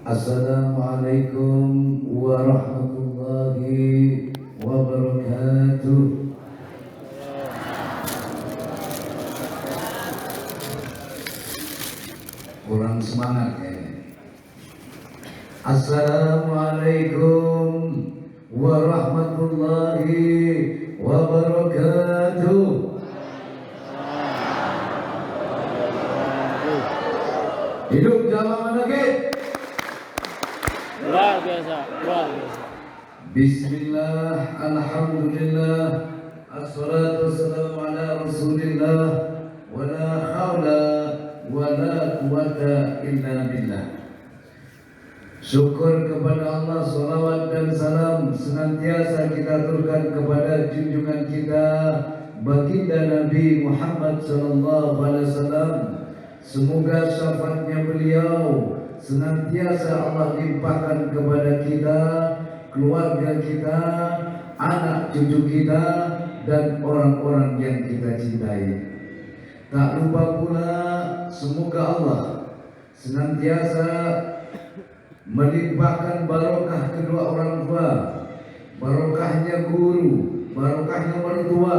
Assalamualaikum warahmatullahi wabarakatuh. Kurang semangat ya. Assalamualaikum warahmatullahi wabarakatuh. Hidup zaman lagi. Luar biasa, luar biasa. Bismillah, alhamdulillah, assalatu wassalamu ala rasulillah, wa la hawla wa la quwata illa billah. Syukur kepada Allah, salawat dan salam senantiasa kita aturkan kepada junjungan kita baginda Nabi Muhammad sallallahu alaihi wasallam. Semoga syafaatnya beliau senantiasa Allah limpahkan kepada kita, keluarga kita, anak cucu kita, dan orang-orang yang kita cintai. Tak lupa pula semoga Allah senantiasa melimpahkan barokah kedua orang tua, barokahnya guru, barokahnya mertua,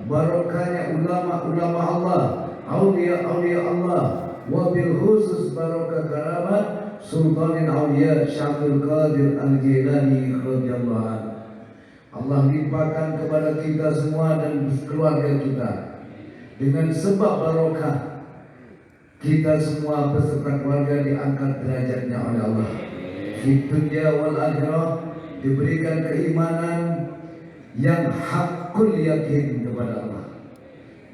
barokahnya ulama-ulama Allah, aulia-aulia Allah, wabil khusus barokah karamat Sultanin Aulia Syabdul Qadir Al-Jilani radhiyallahu anhu. Allah limpahkan kepada kita semua dan keluarga kita dengan sebab barokah kita semua beserta keluarga diangkat derajatnya oleh Allah di dunia wal akhirah, diberikan keimanan yang hakul yakin kepada Allah,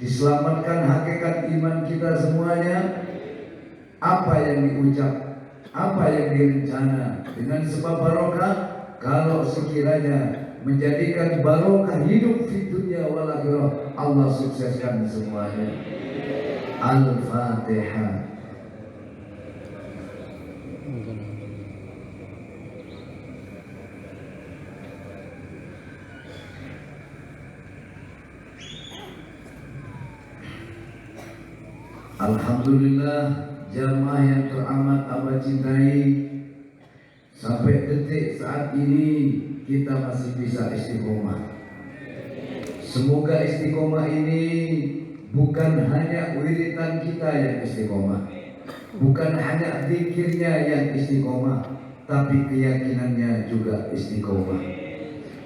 diselamatkan hakikat iman kita semuanya. Apa yang diucap, apa yang direncana dengan sebab barokah, kalau sekiranya menjadikan barokah hidup di dunia wal akhirah, Allah sukseskan semuanya. Al-Fatihah. Alhamdulillah, jamaah yang teramat Abah cintai, sampai detik saat ini kita masih bisa istiqomah. Semoga istiqomah ini bukan hanya wiridan kita yang istiqomah, bukan hanya zikirnya yang istiqomah, tapi keyakinannya juga istiqomah.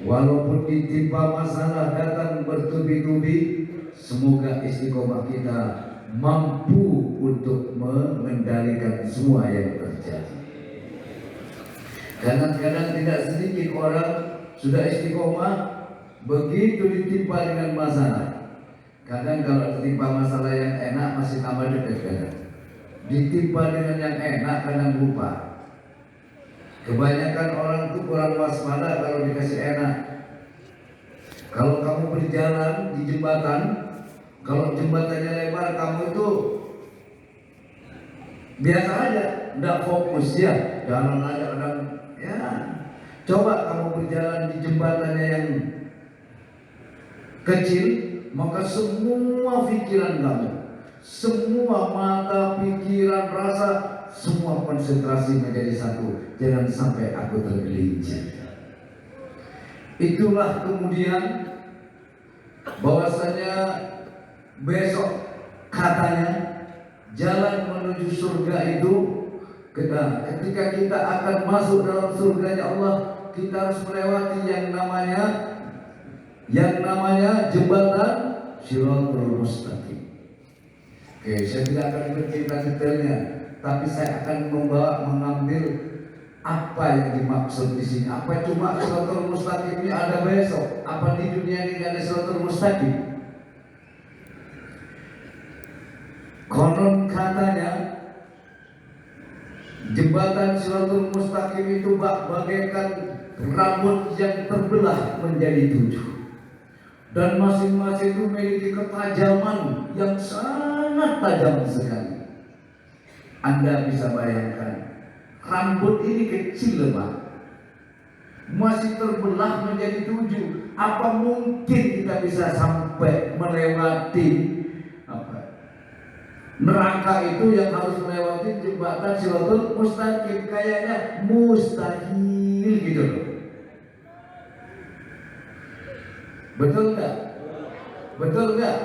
Walaupun ditimpa masalah datang bertubi-tubi, semoga istiqomah kita mampu untuk mengendalikan semua yang terjadi. Kadang-kadang tidak sedikit orang sudah istiqomah, begitu ditimpa dengan masalah, kadang kalau ditimpa masalah yang enak masih tambah dekat, kadang ditimpa dengan yang enak kadang lupa. Kebanyakan orang itu kurang waspada kalau dikasih enak. Kalau kamu berjalan di jembatan, kalau jembatannya lebar, kamu itu biasa aja, tidak fokus ya, jalan aja kadang ya. Coba kamu berjalan di jembatannya yang kecil, maka semua pikiran kamu, semua mata, pikiran, rasa, semua konsentrasi menjadi satu. Jangan sampai aku tergelincir. Itulah kemudian bahwasanya besok katanya jalan menuju surga itu, ketika kita akan masuk dalam surganya Allah, kita harus melewati yang namanya jembatan Shiratul Mustaqim. Oke, saya tidak akan bercerita detailnya, tapi saya akan mengambil apa yang dimaksud di sini. Apa cuma Shiratul Mustaqim ini ada besok? Apa di dunia ini ada Shiratul Mustaqim? Konon katanya jembatan Shiratul Mustaqim itu bagaikan rambut yang terbelah menjadi 7, dan masing-masing itu memiliki ketajaman yang sangat tajam sekali. Anda bisa bayangkan, rambut ini kecil Pak, masih terbelah menjadi 7. Apa mungkin kita bisa sampai melewati Neraka itu yang harus melewati jembatan Siratul Mustaqim, kayaknya mustahil gitu loh. Betul nggak? Betul nggak?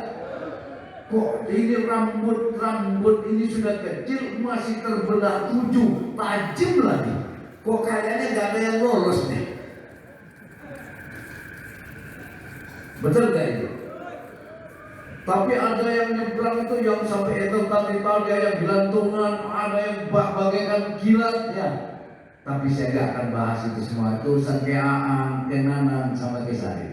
Kok ini rambut ini sudah kecil masih terbelah 7, tajam lagi. Kok kayaknya nggak ada yang lolos nih. Betul nggak itu? Tapi ada yang nyebrang itu yang sampai itu tali-tali, yang gelantungan, ada yang bagaikan kilat ya. Tapi saya nggak akan bahas itu semua, itu urusan Keaan, Kenanan sama Kesari.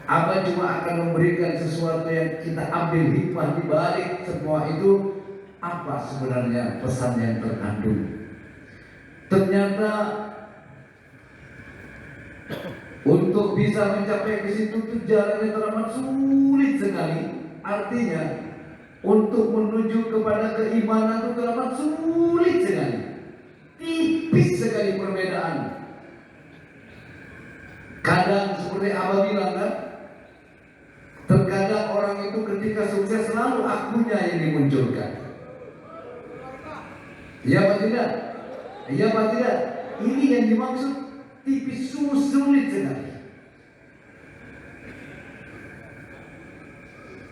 Abah cuma akan memberikan sesuatu yang kita ambil hikmah di balik semua itu. Apa sebenarnya pesan yang terkandung? Ternyata untuk bisa mencapai ke situ tuh jalannya teramat sulit sekali. Artinya untuk menuju kepada keimanan itu teramat sulit sekali. Tipis sekali perbedaan. Kadang seperti Abah bilang kan, terkadang orang itu ketika sukses selalu akunya yang dimunculkan. Iya apa tidak? Iya apa tidak? Ini yang dimaksud tipis, sulit sekali.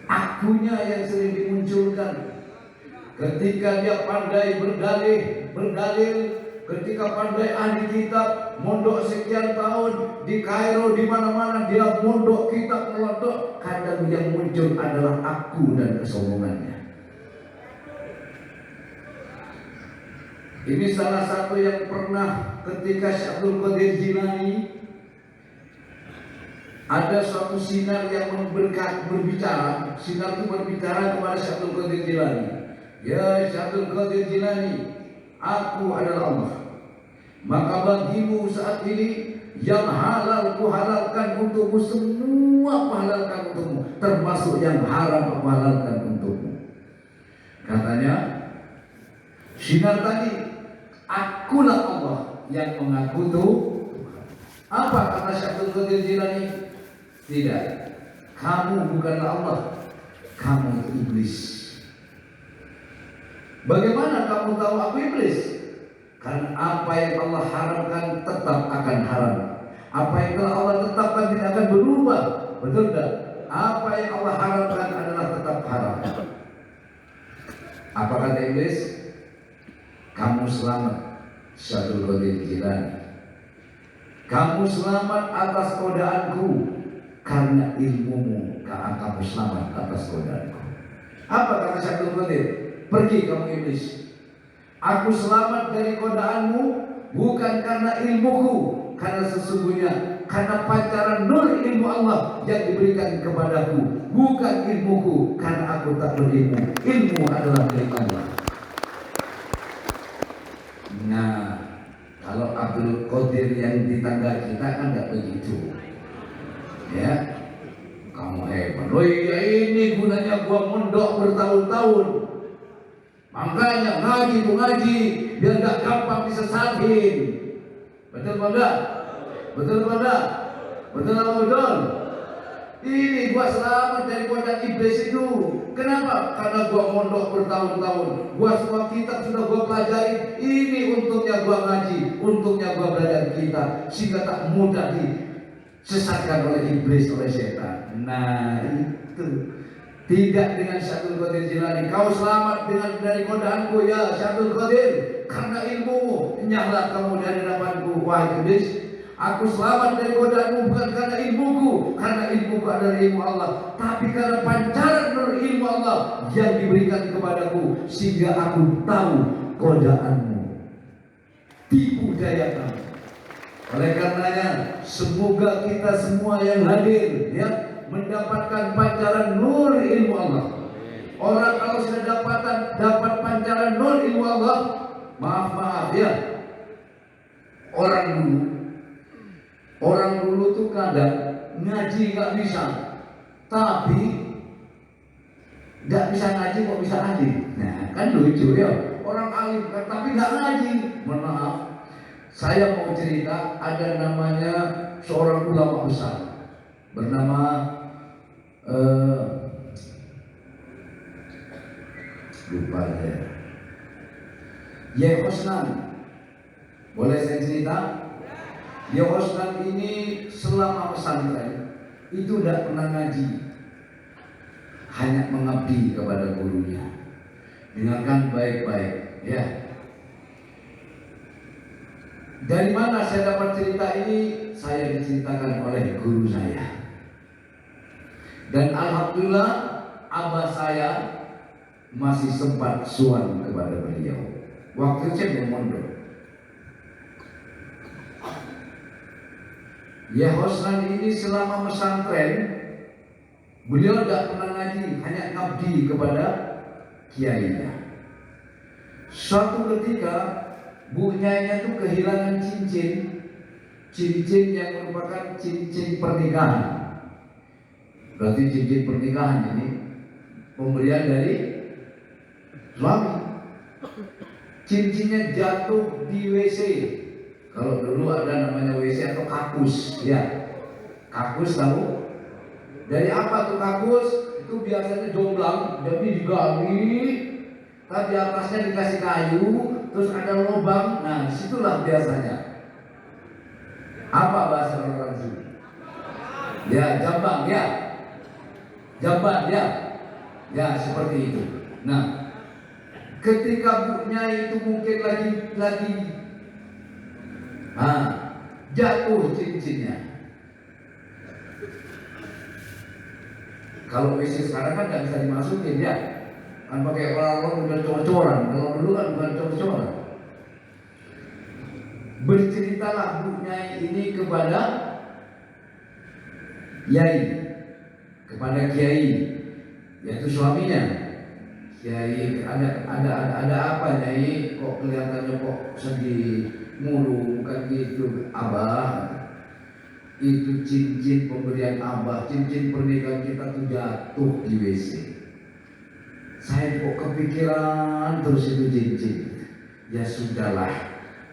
Akunya yang sering dimunculkan. Ketika dia pandai berdalil, ketika pandai ahli kitab, mondok sekian tahun di Kairo, di mana-mana dia mondok kitab melodok, kadang yang muncul adalah aku dan kesombongannya. Ini salah satu yang pernah ketika Syekh Abdul Qadir Jilani ada suatu sinar yang berbicara. Sinar itu berbicara kepada Syekh Abdul Qadir Jilani. Ya Syekh Abdul Qadir Jilani, aku adalah Allah. Maka bagimu saat ini yang halal kuhalalkan untukmu, semua kuhalalkan untukmu, termasuk yang haram aku halalkan untukmu. Katanya sinar tadi, akulah Allah yang mengaku itu. Apa kata Syekh Abdul Qadir Jilani? Tidak, kamu bukanlah Allah, kamu itu iblis. Bagaimana kamu tahu aku iblis? Karena apa yang Allah haramkan tetap akan haram. Apa yang telah Allah tetapkan tidak akan berubah. Betul tak? Apa yang Allah haramkan adalah tetap haram. Apa kata iblis? Kamu selamat, Syekh Abdul Qadir Jilani. Kamu selamat atas godaanku karena ilmumu. Kamu selamat atas godaanku. Apa kata Syekh Abdul Qadir? Pergi kamu iblis. Aku selamat dari godaanmu bukan karena ilmuku, karena sesungguhnya karena pancaran nur ilmu Allah yang diberikan kepadaku, bukan ilmuku, karena aku tak berilmu. Ilmu adalah dari Allah. Nah, kalau Abdul Qadir yang di tangga kita kan nggak begitu, ya. Kamu hebat. Oh iya, ini gunanya gua mondok bertahun-tahun. Makanya ngaji itu ngaji biar gak gampang disesatin. Betul apa enggak? Betul apa enggak? Betul apa betul? Ini gua selamat dari godaan iblis itu. Kenapa? Karena gua mondok bertahun-tahun. Gua semua kitab sudah gua pelajari. Ini untungnya gua ngaji, untungnya gua belajar kitab, sehingga tak mudah disesatkan oleh iblis, oleh setan. Nah itu. Tidak dengan Syekh Abdul Qadir Jilani. Kau selamat dari godaanku ya Syekh Abdul Qadir, karena ilmumu. Enyahlah kamu dari hadapanku wahai iblis. Aku selamat dari godaanmu bukan karena ilmuku, karena ilmuku adalah ilmu Allah, tapi karena pancaran nur ilmu Allah yang diberikan kepadaku, sehingga aku tahu godaanmu, tipu daya kamu. Oleh karenanya semoga kita semua yang hadir ya mendapatkan pancaran nur ilmu Allah. Orang kalau sudah dapat pancaran nur ilmu Allah, maaf ya, orang dulu tuh kadang ngaji nggak bisa, tapi nggak bisa ngaji kok bisa ngaji. Nah kan lucu ya, orang alim tapi nggak ngaji. Mohon maaf, saya mau cerita, ada namanya seorang ulama besar bernama lupa ya. Yehosnan, boleh saya cerita? Yehosnan ini selama pesantren itu tidak pernah ngaji, hanya mengabdi kepada gurunya. Dengarkan baik-baik ya. Dari mana saya dapat cerita ini? Saya diceritakan oleh guru saya. Dan alhamdulillah abah saya masih sempat suan kepada beliau. Waktu itu saya belum mondok. Yehosnan ini selama pesantren beliau tidak pernah ngaji, hanya ngabdi kepada kiainya. Suatu ketika Bu Nyainya itu kehilangan cincin yang merupakan cincin pernikahan. Berarti cincin pernikahan ini pemberian dari suami. Cincinnya jatuh di WC. Kalau dulu ada namanya WC atau kakus, ya. Kakus tahu? Dari apa tuh kakus? Itu biasanya jomblang, jadi digali. Tapi di atasnya dikasih kayu, terus ada lubang. Nah, disitulah biasanya. Apa bahasa orang sini? Ya, jambang, ya. Jamban, ya. Ya, seperti itu. Nah, ketika bunya itu mungkin lagi jatuh cincinnya. Kalau WC sekarang kan nggak bisa dimasukin ya, kan pakai orang udah cor-coran. Kalau dulu kan bukan cor-coran. Berceritalah bunya ini kepada Yai, kepada Kiai, yaitu suaminya. Kiai, ada apa Nyai? Kok kelihatannya kok sedih mulu? Bukan gitu, Abah. Itu cincin pemberian Abah, cincin pernikahan kita tuh jatuh di WC. Saya kok kepikiran terus itu cincin. Ya sudahlah,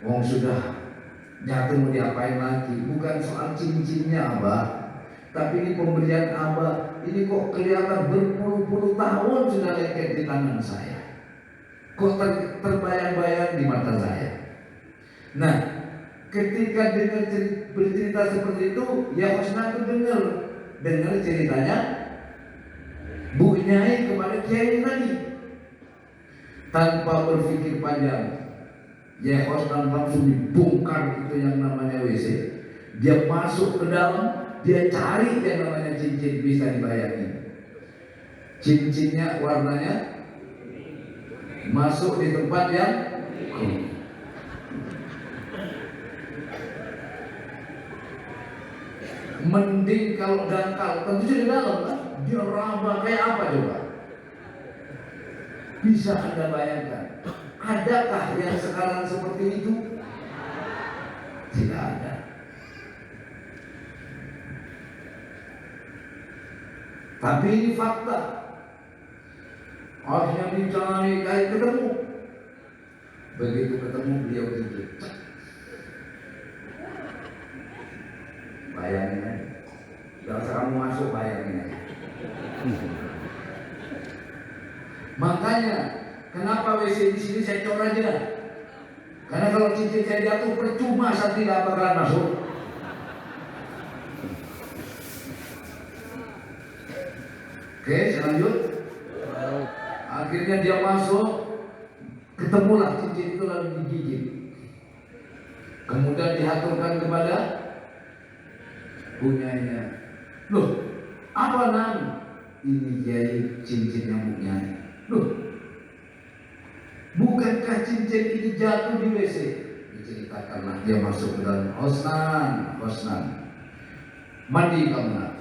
wong sudah jatuh mau diapain lagi? Bukan soal cincinnya Abah, tapi ini pemberian Abah. Ini kok kelihatan berpuluh-puluh tahun sudah lengket di tangan saya. Kok terbayang-bayang di mata saya. Nah, ketika dengar bercerita seperti itu, Yehosnan itu dengar ceritanya Bu Nyai kepada Kiai tadi. Tanpa berpikir panjang, Yehosnan langsung dibongkar itu yang namanya WC. Dia masuk ke dalam, dia cari yang namanya cincin. Bisa dibayangin, cincinnya warnanya masuk di tempat yang mending kalau dangkal, tentu di dalam kan, dia raba kayak apa coba? Bisa Anda bayangkan? Adakah yang sekarang seperti itu? Tidak ada. Tapi ini fakta. Akhirnya dicari, ketemu. Begitu ketemu beliau tidur. Bayangin aja. Gak usah kamu masuk, bayangin aja. Makanya kenapa WC di sini saya cor aja? Karena kalau cincin saya jatuh percuma, saya tidak bakalan masuk. Oke, saya lanjut. Akhirnya dia masuk, ketemulah cincin itu lalu digigit. Kemudian diaturkan kepada bunyanya. Loh, apa nam? Ini Kiai cincinnya bunyanya. Loh, bukankah cincin ini jatuh di WC? Diceritakanlah, dia masuk ke dalam. Hosnan, mandi kamu nak.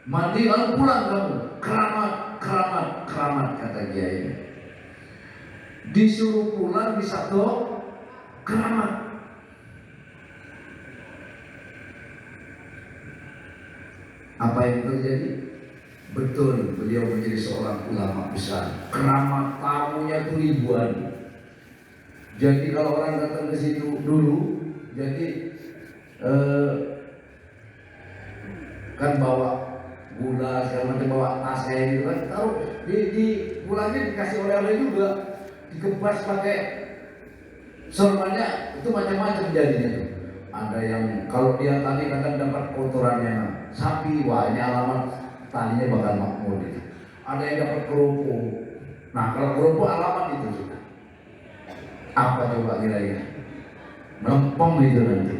Mandi lalu pulang kamu. Keramat kata Kiai. Disuruh pulang di satu keramat. Apa yang terjadi? Betul, beliau menjadi seorang ulama besar. Keramat tamunya itu ribuan. Jadi kalau orang datang ke situ dulu, jadi kan bawa gula segala macam, bawa tas kayak gitu kan, taruh di pulangnya dikasih oleh-oleh juga, dikemas pakai sorbannya, itu macam-macam jadinya tuh. Ada yang kalau dia tali kadang dapat kotorannya sapi, wah ini alamat talinya bakal makmur itu. Ada yang dapat kerupuk. Nah kalau kerupuk alamat itu sudah. Apa coba kira-kira? Melempem itu nanti.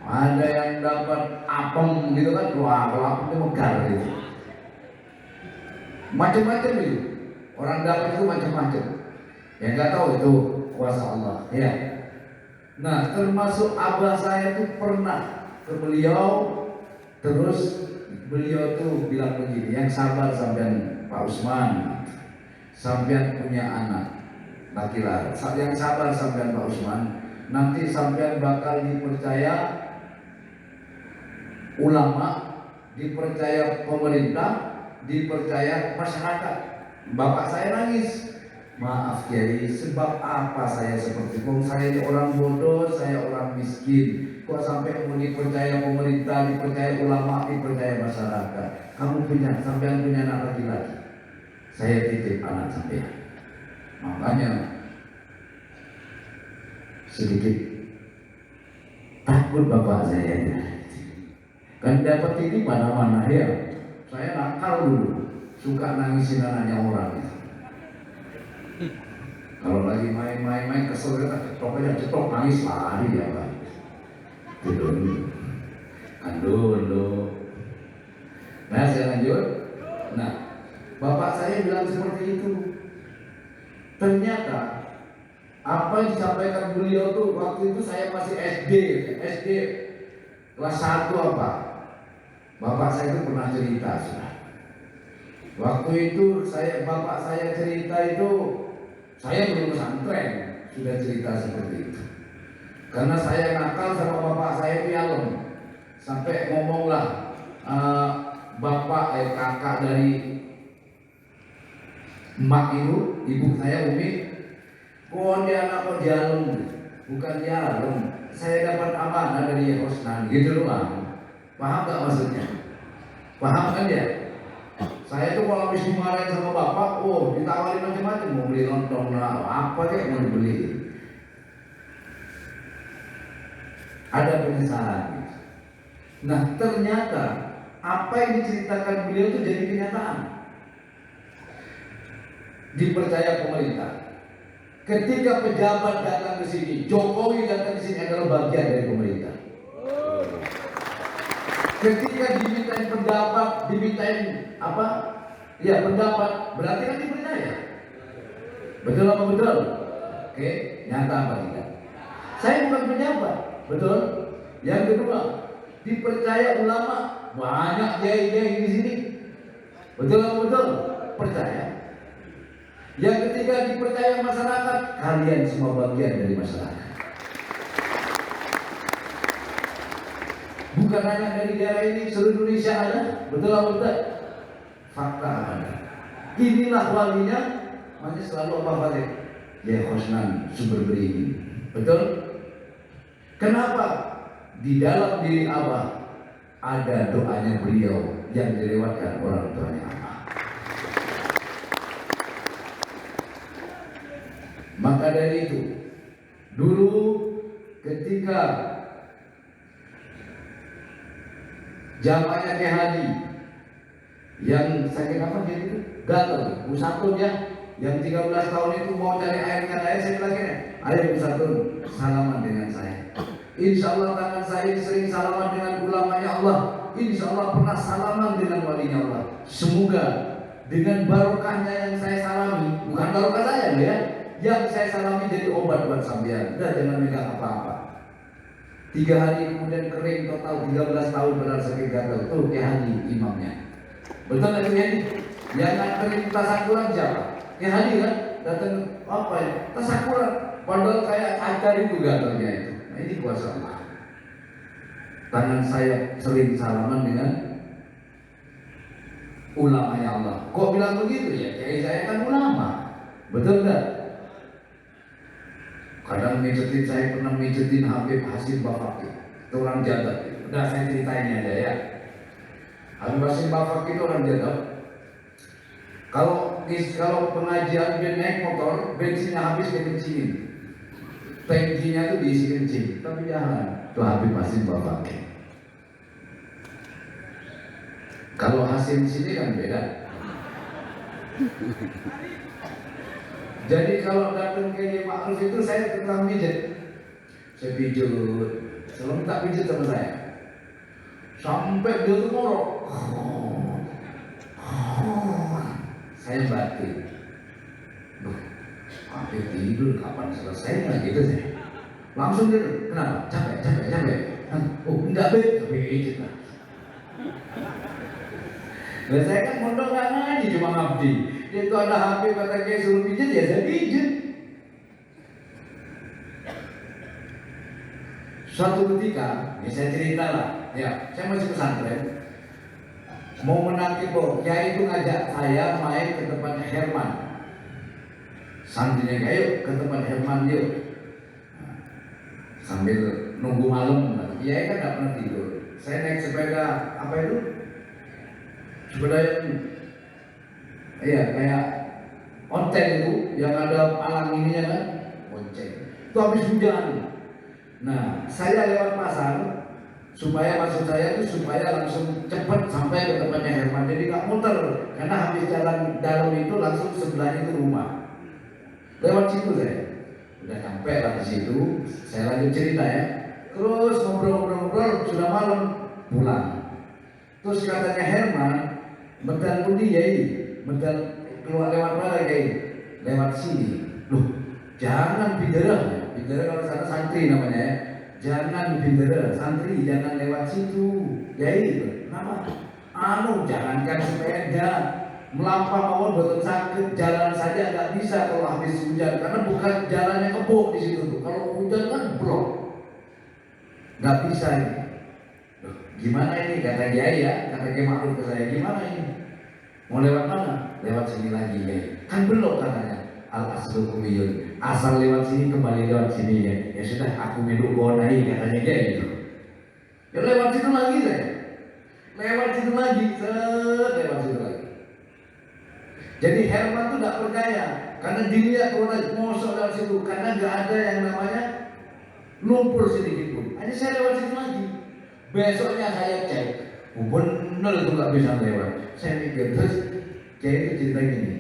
Ada yang dapat apem gitu kan, wah kalau apem itu megar gitu. Macam-macam itu. Orang dapat itu macam-macam. Yang nggak tahu itu kuasa Allah. Ya. Nah termasuk abah saya itu pernah ke beliau, terus beliau tuh bilang begini, yang sabar sampean Pak Usman, sampean punya anak laki-laki, yang sabar sampean Pak Usman, nanti sampean bakal dipercaya ulama, dipercaya pemerintah, dipercaya masyarakat. Bapak saya nangis, maaf Kiai, sebab apa saya seperti itu? Saya orang bodoh, saya orang miskin. Kok sampai mau dipercaya pemerintah, dipercaya ulama, dipercaya masyarakat? Kamu sampean punya anak laki-laki, saya titip anak sampean. Makanya sedikit takut bapak saya. Kan dapat ini mana-mana ya. Saya nakal dulu, suka nangisin anaknya orang. Kalau lagi main kesel kita cetok nangis lari ya Pak. Dulu. Nah saya lanjut. Nah bapak saya bilang seperti itu. Ternyata apa yang disampaikan beliau tuh waktu itu saya masih SD kelas 1 apa. Bapak saya itu pernah cerita sudah. Waktu itu bapak saya cerita itu saya belum pesantren sudah cerita seperti itu. Karena saya nakal sama bapak saya di alam, sampai ngomonglah kakak dari emak itu, ibu saya Umi, kok dia anak kok jalan, bukan jalan. Saya dapat amanah dari Hosnan, gitu doang. Paham gak maksudnya? Paham kan ya? Saya tuh kalau habis dimarahin sama bapak, ditawarin macam-macam, mau beli lontong lah, apa kayak mau dibeli. Ada penyesalan. Nah ternyata apa yang diceritakan beliau itu jadi kenyataan. Dipercaya pemerintah. Ketika pejabat datang ke sini, Jokowi datang ke sini adalah bagian dari pemerintah. Ketika dimintain pendapat, pendapat, berarti kan dipercaya. Betul apa betul? Oke, nyata apa tidak? Saya bukan pejabat, betul. Yang kedua, dipercaya ulama, banyak kiai-kiai di sini. Betul apa betul? Percaya. Yang ketiga, dipercaya masyarakat, kalian semua bagian dari masyarakat. Bukan hanya dari daerah ini, seluruh Indonesia ada. Betul apa betul? Fakta ada. Inilah walinya, makanya selalu apa balik? Ya Hosnan sumber berini. Betul? Kenapa? Di dalam diri Abah ada doanya beliau yang dilewatkan orang tuanya Abah. Maka dari itu, dulu ketika zamannya Kiai Haji yang sakit apa dia itu? Gatal, Pusatun ya, yang 13 tahun itu mau cari air, saya bilang gini, ayo Pusatun salaman dengan saya. Insya Allah tangan saya sering salaman dengan ulamanya Allah. Insya Allah pernah salaman dengan walinya Allah. Semoga dengan barokahnya yang saya salami, bukan barokah saya ya, yang saya salami jadi obat buat sampean. Udah jangan megang apa-apa. 3 hari kemudian kering total 13 tahun benar sakit gatal. Tuh Kiai Haji imamnya. Betul nggak Kiai Haji? Yang nganterin tasakuran siapa? Kiai Haji kan? Datang apa ya? Tasakuran. Padahal kayak acar itu gatalnya itu. Nah ini kuasa Allah. Tangan saya sering salaman dengan ulamanya Allah. Kok bilang begitu ya? Kiai saya kan ulama. Betul enggak? Kadang mijetin, saya pernah mijetin Habib Hasim Bafaki. Itu orang Jadat. Udah saya ceritain aja ya. Habib Hasim Bafaki itu orang Jadat. Kalau kalau pengajian dia naik motor, bensinnya habis dia kencingin. Tangkinya tuh diisi kencing, tapi jangan. Tuh Habib pasti bawa pakai. Kalau hasil sini kan beda. Jadi kalau datang ke Ma'ruf itu saya tukang pijet. Saya pijet, selalu minta pijet sama saya. Sampai dia tuh ngorok. Saya batin. Habib tidur kapan selesai gitu saya. Langsung dia, kenapa? Capek. Oh enggak bet, pijet lah. Nah, saya kan mondok nggak ngaji, cuma ngabdi. Itu ada HP kata kayak suruh pijet ya saya pijet. Suatu ketika, ini saya cerita lah, ya saya masih pesantren, mau menanti bor, kiai itu ngajak saya main ke tempatnya Herman. Santrinya ayo ke tempat Herman yuk. Nah, sambil nunggu malam, kiai kan nggak pernah tidur. Saya naik sepeda apa itu? Sepeda yang iya kayak ontel itu yang ada palang ininya kan, bonceng. Itu habis hujan. Nah, saya lewat pasar supaya maksud saya itu supaya langsung cepat sampai ke tempatnya Herman. Jadi nggak muter karena habis jalan dalam itu langsung sebelahnya itu rumah. Lewat situ saya udah sampai lah di situ. Saya lanjut cerita ya. Terus ngobrol sudah malam pulang. Terus katanya Herman, medal pundi yai, medal keluar lewat mana yai? Lewat sini. Loh, jangan bidara. Bidara kalau sana santri namanya ya. Jangan bidara, santri jangan lewat situ. Yai, kenapa? Jangankan sepeda, melampau mawon betul sakit, jalan saja nggak bisa kalau habis hujan karena bukan jalannya kebuk di situ tuh. Kalau hujan kan blok, nggak bisa ini. Loh, gimana ini kata Kiai ya, kata Kiai Ma'ruf ke saya, gimana ini? Mau lewat mana? Lewat sini lagi ya. Kan belok katanya. Al aslu kumiyun. Asal lewat sini kembali lewat sini ya. Ya sudah aku minum bonai katanya dia gitu. Ya lewat situ lagi saya. Lewat situ lagi, lewat situ lagi. Jadi Herman tuh tidak percaya karena dilihat orang mosok dari situ karena nggak ada yang namanya lumpur sedikit pun. Hanya saya lewat situ lagi. Besoknya saya cek, bener itu nggak bisa lewat. Saya mikir terus, jadi itu cerita gini.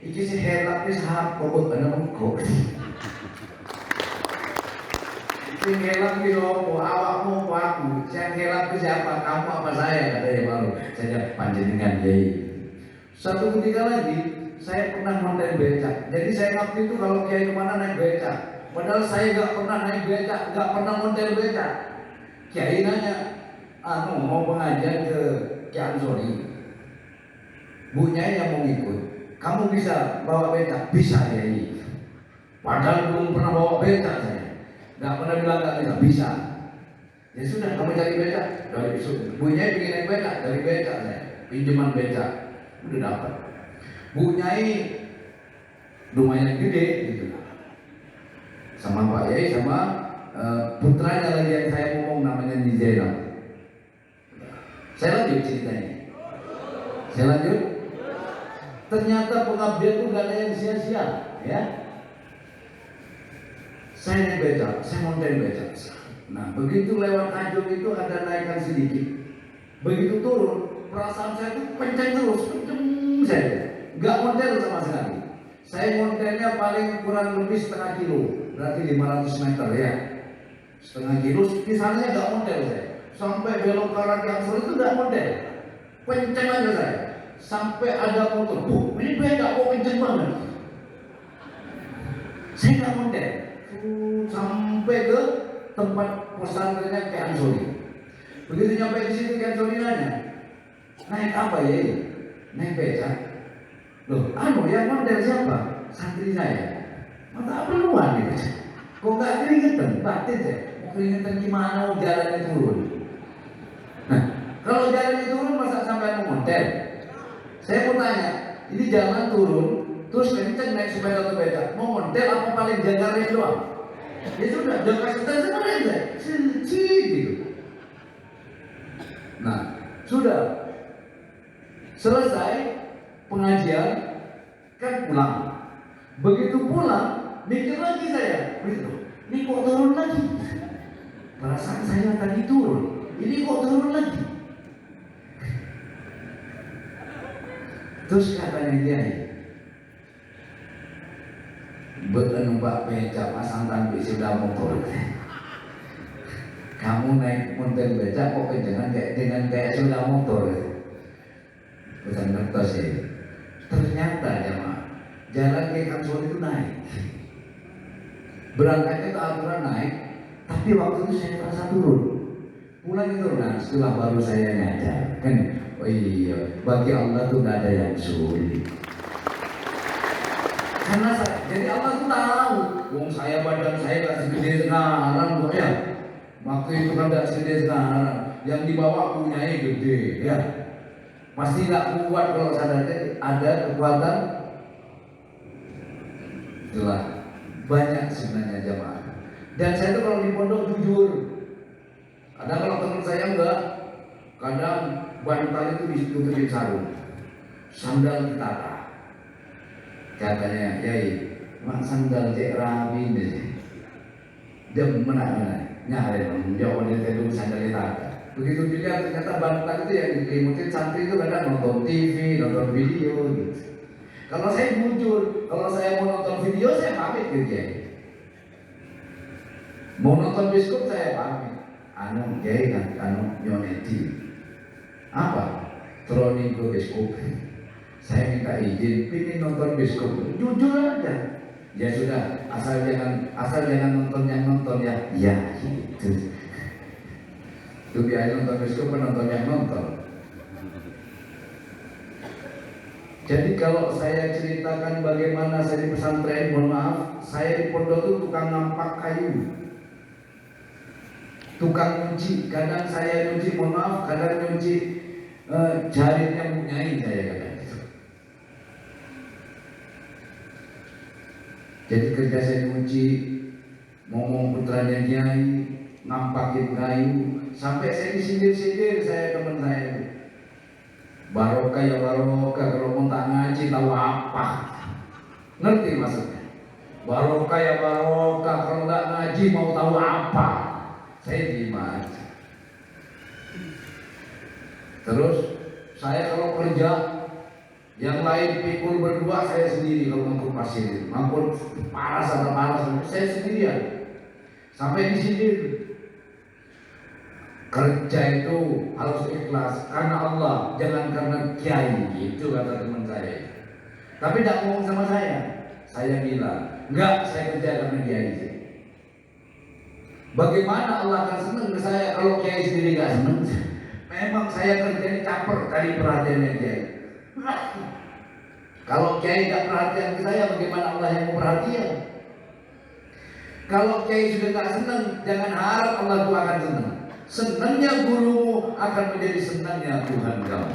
Iki si Herman ini sahab kobot ada mengkok. Sing helang di lopo, awakmu apa aku? Yang helang itu siapa? Kamu apa saya? Katanya baru. Saya panjenengan yai. Satu ketika lagi, saya pernah monten becak. Jadi saya ngabdi itu kalau kiai kemana naik becak. Padahal saya nggak pernah naik becak, nggak pernah monten becak. Kiai nanya, mau pengajian ke Kiai Ansori. Bu Nyai yang mau ikut. Kamu bisa bawa becak? Bisa yai. Padahal belum pernah bawa becak saya. Nggak pernah bilang nggak bisa. Ya sudah, kamu cari becak dari Bu Nyai ingin naik becak dari becak saya, pinjaman becak udah dapat. Bu Nyai lumayan gede gitu, sama Pak Yai sama putranya lagi yang saya ngomong namanya Nizaira. Saya lanjut ceritanya. Saya lanjut. Ternyata pengabdian itu nggak ada yang sia-sia, ya. Saya naik becak, saya monten becak. Nah, begitu lewat Ajung itu ada naikkan sedikit. Begitu turun, perasaan saya itu kenceng terus, saya. Nggak monten sama sekali. Saya montennya paling kurang lebih setengah kilo, berarti 500 meter ya. Setengah kilo, kisarannya nggak monten saya. Sampai belok ke arah Ansor itu nggak monten. Kenceng aja saya. Sampai ada motor, ini becak kok kenceng banget. Saya nggak monten. Sampai ke tempat pesantrennya Kiai Ansori. Begitu nyampe di situ Kiai Ansori nanya, naik apa ya? Naik becak. Loh, yang model siapa? Santri saya. Mata perluan gitu. Kok nggak keringetan? Batin saya. Mau keringetan gimana? Jalannya turun. Nah, kalau jalannya turun masa sampai mau model? Saya mau tanya, ini jalan turun, terus kenceng naik sepeda atau becak, mau model apa paling jaga rem doang? Ya sudah, jaga setel sama aja, gitu. Nah, sudah selesai pengajian, kan pulang. Begitu pulang, mikir lagi saya, ini kok turun lagi? Perasaan saya tadi turun, ini kok turun lagi? Terus katanya dia, numpak becak pasang tanpa sudah motor. Kamu naik motor becak kok dengan kayak sudah motor. Bukan ngertos ya. Ternyata jemaah, jalan ke Kamsol itu naik. Berangkatnya ke Altura naik, tapi waktu itu saya merasa turun. Pulang itu nah, setelah baru saya nyadar kan, oh iya, bagi Allah tuh gak ada yang sulit. Karena jadi Allah tuh tahu, wong saya badan saya gak segede sekarang kok ya. Waktu itu kan gak segede sekarang, yang dibawa punyanya gede ya. Pasti gak kuat kalau sadarnya ada kekuatan. Itulah banyak sebenarnya jamaah. Dan saya tuh kalau di pondok jujur. Kadang kalau teman saya enggak, kadang bantal itu ditutupin sarung, sandal ditata. Katanya, yai, mak sandal cek rabi deh. Dia mana nyari menjauh dia tadi sandal ditata. Begitu dilihat ternyata bantal itu yang dikelimutin santri itu kadang nonton TV, nonton video gitu. Kalau saya jujur, kalau saya mau nonton video saya pamit gitu ya. Mau nonton bioskop saya pamit. Kiai kan nyoneti apa? Troni ke bioskop. Saya minta izin, pilih nonton bioskop. Jujur aja. Ya sudah, asal jangan nonton yang nonton ya. Ya gitu. Itu biasa nonton bioskop penonton yang nonton. Jadi kalau saya ceritakan bagaimana saya di pesantren, mohon maaf, saya di pondok itu tukang nampak kayu, tukang nyuci. Kadang saya nyuci, mohon maaf, kadang nyuci jaritnya punyai saya kadang gitu. Jadi kerja saya nyuci, ngomong putranya kiai, nampakin kayu, sampai saya disindir-sindir saya teman saya itu. Barokah ya barokah, kalau mau tak ngaji tahu apa? Ngerti maksudnya? Barokah ya barokah, kalau nggak ngaji mau tahu apa? Saya diem aja. Terus saya kalau kerja, yang lain pikul berdua, saya sendiri kalau ngangkut pasir, ngangkut paras atau paras, saya sendirian. Sampai disindir. Kerja itu harus ikhlas karena Allah, jangan karena kiai, itu kata teman saya. Tapi tidak ngomong sama saya bilang, enggak, saya kerja karena kiai. Bagaimana Allah akan senang ke saya kalau kiai sendiri enggak senang? Memang saya kerja ini caper dari perhatiannya kiai. Kalau kiai enggak perhatian ke saya, bagaimana Allah yang mau perhatian? Kalau kiai sudah enggak senang, jangan harap Allah itu akan senang. Senangnya gurumu akan menjadi senangnya Tuhan kamu.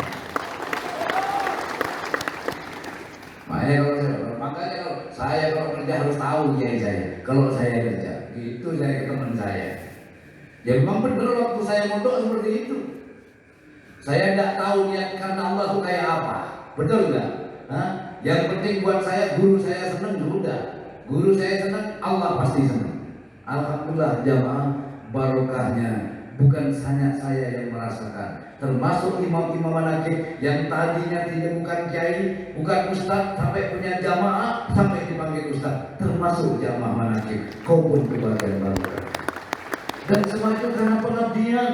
Makanya kalau saya kerja harus tahu kiai saya. Kalau saya kerja, itu saya ke teman saya. Ya memang benar waktu saya mondok seperti itu. Saya tidak tahu niat karena Allah itu kayak apa. Betul nggak? Yang penting buat saya guru saya senang sudah. Guru saya senang, Allah pasti senang. Alhamdulillah jamaah, barokahnya. Bukan hanya saya yang merasakan, termasuk imam-imam manakib yang tadinya tidak bukan kiai, bukan ustaz, sampai punya jamaah, sampai dipanggil ustaz, termasuk jamaah manakib. Kau pun kebagian barokah. Dan semua itu karena pengabdian,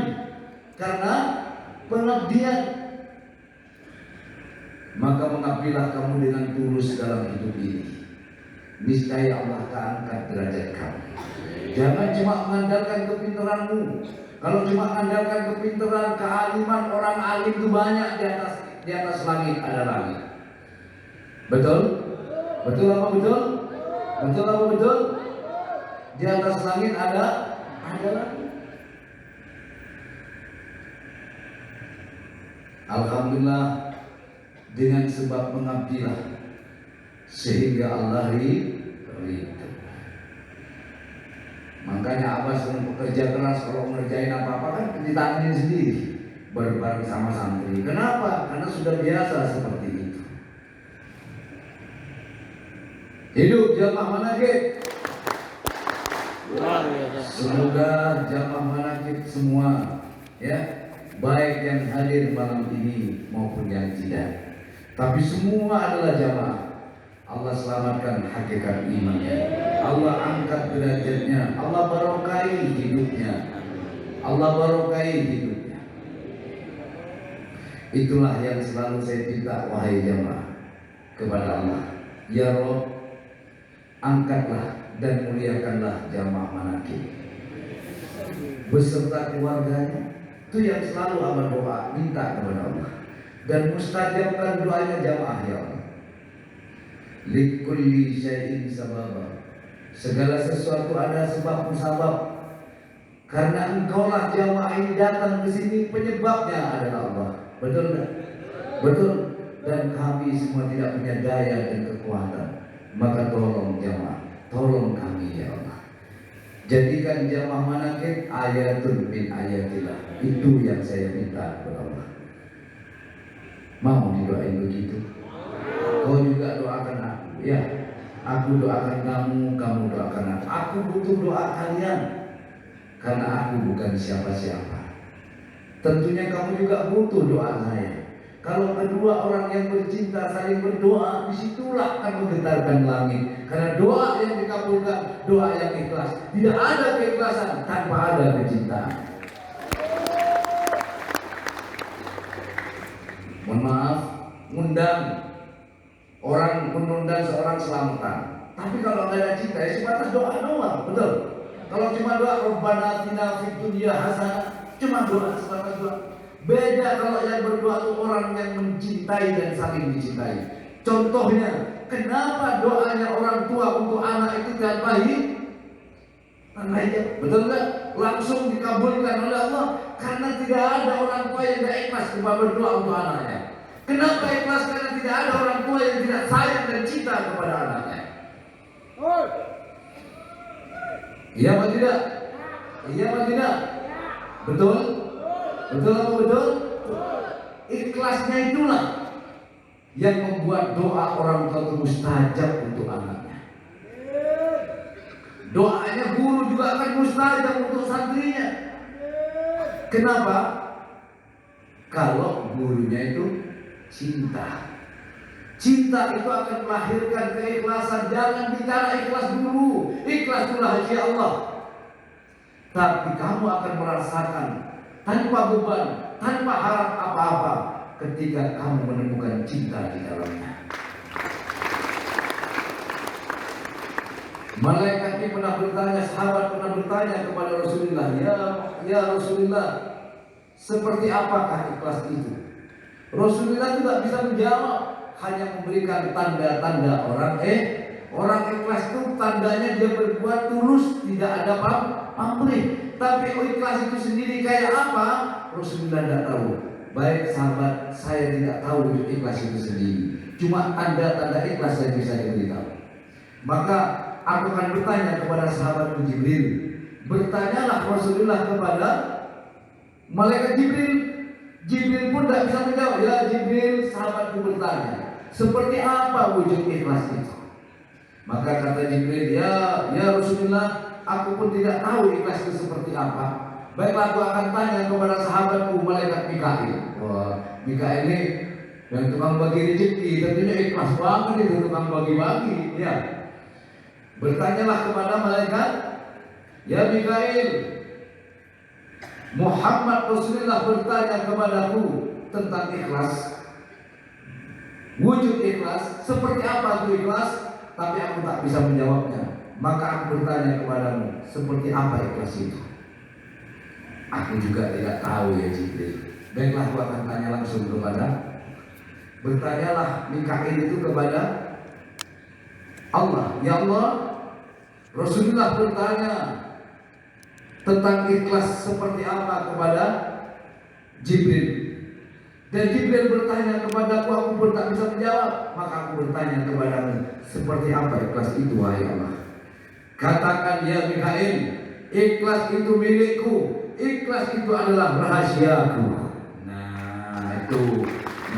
Maka mengabdilah kamu dengan tulus dalam hidup ini. Niscaya Allah akan angkat derajat kamu. Jangan cuma mengandalkan kepintaranmu. Kalau cuma mengandalkan kepintaran, kealiman, orang alim itu banyak di atas langit ada langit. Betul? Betul apa betul? Betul apa betul? Di atas langit ada langit. Alhamdulillah, dengan sebab mengabdilah sehingga Allah ridho. Makanya Abah sering bekerja keras, kalau ngerjain apa-apa kan ditangani sendiri bareng sama santri. Kenapa? Karena sudah biasa seperti itu. Hidup jamaah manakib. Semoga jamaah manakib semua, ya, baik yang hadir malam ini maupun yang tidak, tapi semua adalah jamaah. Allah selamatkan hakikat imannya, Allah angkat derajatnya, Allah barokai hidupnya, Allah barokai hidupnya. Itulah yang selalu saya minta, wahai jamaah, kepada Allah. Ya Rabb, angkatlah dan muliakanlah jamaah manakib beserta keluarganya. Itu yang selalu amal doa minta kepada Allah, dan mustajabkan doanya jamaah. Ya Allah, likulli syai'in sababa, segala sesuatu ada sebab musabab. Karena engkaulah jamaah ini datang ke sini, penyebabnya adalah Allah. Betul tak? Betul. Dan kami semua tidak punya daya dan kekuatan. Maka tolong jamaah, tolong kami ya Allah. Jadikan jamaah manakib ayatun min ayatillah. Itu yang saya minta kepada Allah. Mau didoain begitu? Kau juga doakan aku, ya. Aku doakan kamu, kamu doakan aku. Aku butuh doa kalian, karena aku bukan siapa-siapa. Tentunya kamu juga butuh doa saya. Kalau kedua orang yang bercinta saling berdoa, disitulah akan menggetarkan langit. Karena doa yang dikabulkan, doa yang ikhlas. Tidak ada keikhlasan tanpa ada kecintaan. Mohon maaf, mengundang seorang selamatan. Tapi kalau nggak ada cinta, ya sebatas doa doang, betul. Kalau cuma doa Rabbana atina fid dunya hasanah, cuma doa, sebatas doa. Beda kalau yang berdoa itu orang yang mencintai dan saling dicintai. Contohnya, kenapa doanya orang tua untuk anak itu tidak baik? Betul nggak? Langsung dikabulkan oleh Allah, karena tidak ada orang tua yang tidak ikhlas kepada berdoa untuk anaknya. Kenapa ikhlas? Karena tidak ada orang tua yang tidak sayang dan cinta kepada anaknya. Iya atau tidak? Iya atau tidak? Betul? Betul atau betul? Ikhlasnya itulah yang membuat doa orang tua itu mustajab untuk anaknya. Doanya guru juga akan mustajab untuk santrinya. Kenapa? Kalau gurunya itu cinta. Cinta itu akan melahirkan keikhlasan. Jangan bicara ikhlas dulu. Ikhlas itulah haji Allah. Tapi kamu akan merasakan tanpa beban, tanpa harap apa-apa, ketika kamu menemukan cinta di dalamnya. Malaikat ini pernah bertanya, sahabat pernah bertanya kepada Rasulullah, ya Rasulullah, seperti apakah ikhlas itu? Rasulullah tidak bisa menjawab, hanya memberikan tanda-tanda orang ikhlas itu tandanya dia berbuat tulus, tidak ada pamrih. Tapi ikhlas itu sendiri kayak apa? Rasulullah tidak tahu. Baik sahabat, saya tidak tahu ikhlas itu sendiri. Cuma tanda-tanda ikhlas yang bisa diberitahu. Maka aku akan bertanya kepada sahabat Jibril. Bertanyalah Rasulullah kepada malaikat Jibril. Jibril pun tidak bisa menjawab. Ya Jibril, sahabatku bertanya, seperti apa wujud ikhlas itu? Maka kata Jibril, ya Rasulullah, aku pun tidak tahu ikhlas itu seperti apa. Baiklah, aku akan tanya kepada sahabatku malaikat Mikail. Wah, Mikail ini yang tukang bagi rezeki, tentunya ikhlas banget itu tukang bagi-bagi. Ya, bertanyalah kepada malaikat, ya Mikail, Muhammad Rasulullah bertanya kepadaku tentang ikhlas. Wujud ikhlas, seperti apa itu ikhlas? Tapi aku tak bisa menjawabnya. Maka aku bertanya kepadamu, seperti apa ikhlas itu? Aku juga tidak tahu ya Jibril. Baiklah, aku akan tanya langsung kepada. Bertanyalah Mikail itu kepada Allah. Ya Allah, Rasulullah bertanya tentang ikhlas seperti apa kepada Jibril. Dan Jibril bertanya kepadaku, aku pun tak bisa menjawab. Maka aku bertanya kepadamu, seperti apa ikhlas itu wahai Allah? Katakan ya Mikail, ikhlas itu milikku. Ikhlas itu adalah rahasiaku. Nah itu,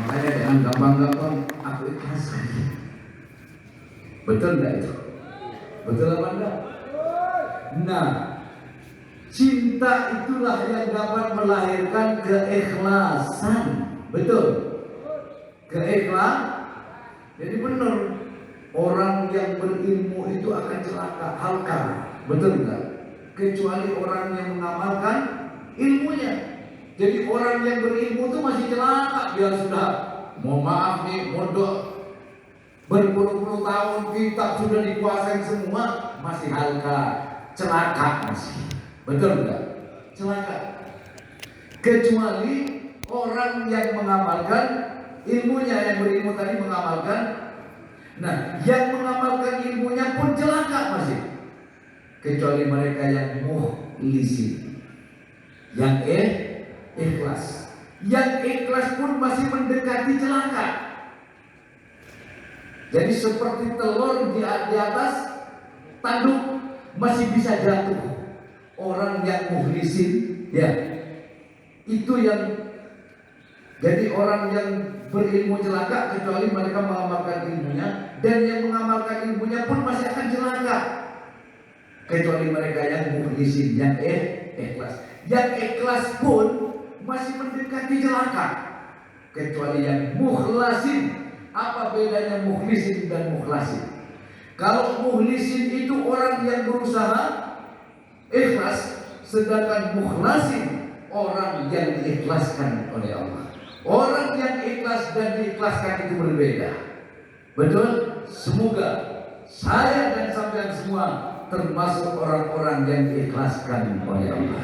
makanya jangan gampang-gampang aku ikhlas. Betul nggak itu? Betul apa enggak? Nah, cinta itulah yang dapat melahirkan keikhlasan. Betul? Keikhlasan. Jadi benar, orang yang berilmu itu akan celaka, halka. Betul nggak? Kecuali orang yang mengamalkan ilmunya. Jadi orang yang berilmu itu masih celaka. Biar sudah, mohon maaf nih, mondok berpuluh-puluh tahun, kitab sudah dikuasai semua, masih halka, celaka masih. Betul nggak? Celaka. Kecuali orang yang mengamalkan ilmunya, yang berilmu tadi mengamalkan. Nah, yang mengamalkan ilmunya pun celaka masih. Kecuali mereka yang mukhlisin, yang ikhlas. Yang ikhlas pun masih mendekati celaka. Jadi seperti telur di atas tanduk masih bisa jatuh. Orang yang mukhlisin, ya, itu yang jadi orang yang berilmu celaka kecuali mereka mengamalkan ilmunya, dan yang mengamalkan ilmunya pun masih akan celaka kecuali mereka yang mukhlisin, yang ikhlas. Yang ikhlas pun masih mendekati celaka kecuali yang mukhlasin. Apa bedanya mukhlisin dan mukhlasin? Kalau mukhlisin itu orang yang berusaha ikhlas, sedangkan mukhlasin orang yang diikhlaskan oleh Allah. Orang yang ikhlas dan diikhlaskan itu berbeda. Betul? Semoga saya dan sampean semua termasuk orang-orang yang diikhlaskan oleh Allah.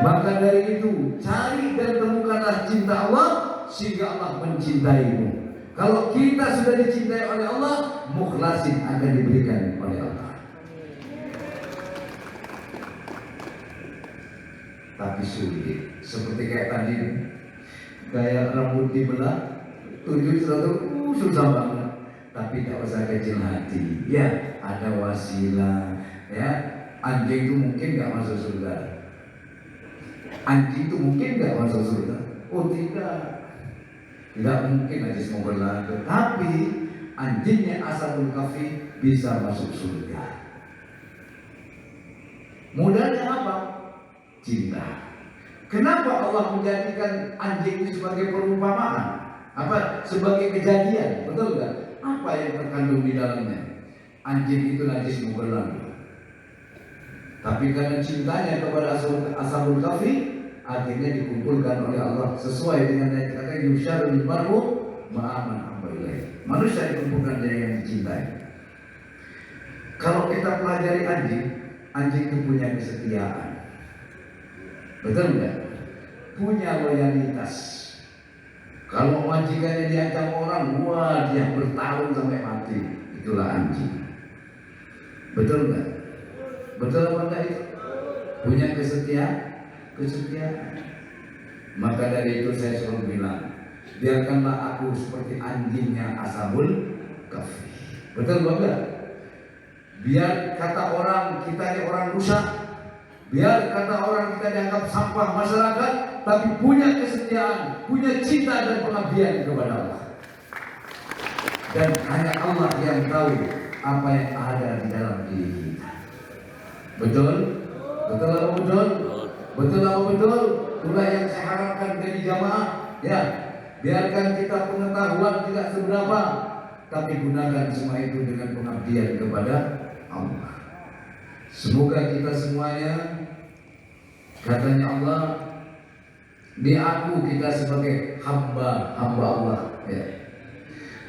Maka dari itu, cari dan temukanlah cinta Allah sehingga Allah mencintaimu. Kalau kita sudah dicintai oleh Allah, mukhlasin akan diberikan oleh Allah. Tapi sulit, seperti kayak tadi, kayak rambut dibelah, tujuh satu, susah banget. Tapi tidak usah kecil hati. Ya, ada wasilah. Ya, anjing itu mungkin nggak masuk surga. Anjing itu mungkin nggak masuk surga. Oh tidak. Tidak mungkin najis mau berlaku, tapi anjingnya Ashabul Kahfi bisa masuk surga. Modalnya apa? Cinta. Kenapa Allah menjadikan anjing itu sebagai perumpamaan? Apa? Sebagai kejadian, betul nggak? Apa yang terkandung di dalamnya? Anjing itu najis mau berlaku, tapi karena cintanya kepada Ashabul Kahfi, akhirnya dikumpulkan oleh Allah sesuai dengan ayat kata yusyarul mar'u ma'aman ambalai. Manusia dikumpulkan dengan yang dicintai. Kalau kita pelajari anjing, anjing itu punya kesetiaan. Betul enggak? Punya loyalitas. Kalau majikannya diancam orang, wah dia bertarung sampai mati. Itulah anjing. Betul enggak? Betul apa enggak itu? Punya kesetiaan. Maka dari itu saya selalu bilang, biarkanlah aku seperti anjingnya Ashabul Kahfi. Betul enggak? Biar kata orang kita ini orang rusak, biar kata orang kita dianggap sampah masyarakat, tapi punya kesetiaan, punya cinta dan pengabdian kepada Allah. Dan hanya Allah yang tahu apa yang ada di dalam diri kita. Betul? Betul atau betul? Betul atau betul? Itulah yang saya harapkan dari jamaah. Ya, biarkan kita pengetahuan tidak seberapa, tapi gunakan semua itu dengan pengabdian kepada Allah. Semoga kita semuanya, katanya Allah, diaku kita sebagai hamba Allah, ya,